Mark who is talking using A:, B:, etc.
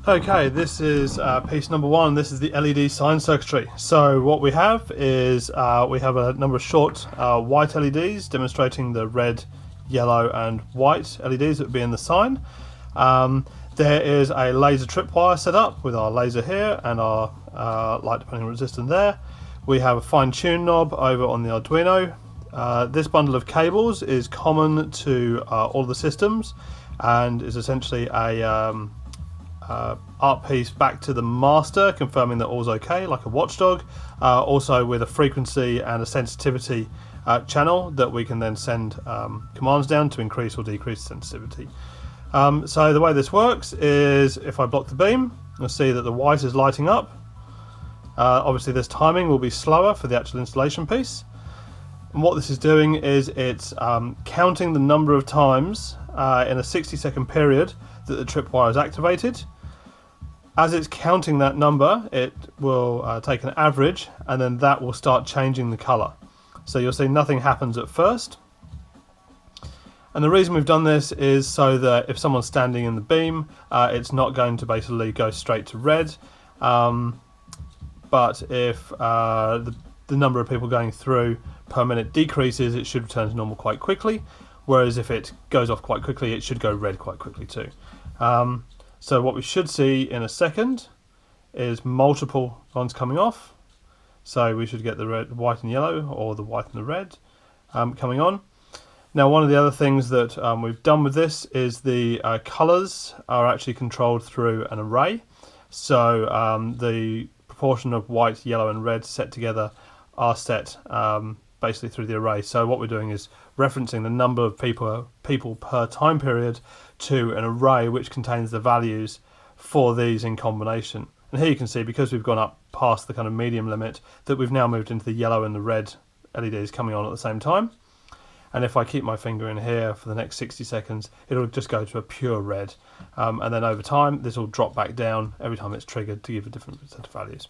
A: Okay, this is piece number one. This is the LED sign circuitry. So what we have is we have a number of short white LEDs demonstrating the red, yellow and white LEDs that would be in the sign. There is a laser tripwire set up with our laser here and our light depending resistor there. We have a fine-tune knob over on the Arduino. This bundle of cables is common to all the systems and is essentially a art piece back to the master, confirming that all's okay, like a watchdog, also with a frequency and a sensitivity channel that we can then send commands down to increase or decrease sensitivity. So the way this works is if I block the beam, you'll see that the white is lighting up. Obviously this timing will be slower for the actual installation piece. And what this is doing is it's counting the number of times in a 60-second period that the tripwire is activated. As it's counting that number, it will take an average, and then that will start changing the colour. So you'll see nothing happens at first. And the reason we've done this is so that if someone's standing in the beam, it's not going to basically go straight to red. But if the number of people going through per minute decreases, it should return to normal quite quickly. Whereas if it goes off quite quickly, it should go red quite quickly too. So what we should see in a second is multiple ones coming off. So we should get the red, white and yellow, or the white and the red coming on. Now one of the other things that we've done with this is the colours are actually controlled through an array. So the proportion of white, yellow and red set together are set basically through the array. So what we're doing is referencing the number of people per time period to an array which contains the values for these in combination. And here you can see, because we've gone up past the kind of medium limit, that we've now moved into the yellow and the red LEDs coming on at the same time. And if I keep my finger in here for the next 60 seconds, it'll just go to a pure red. And then over time, this will drop back down every time it's triggered to give a different set of values.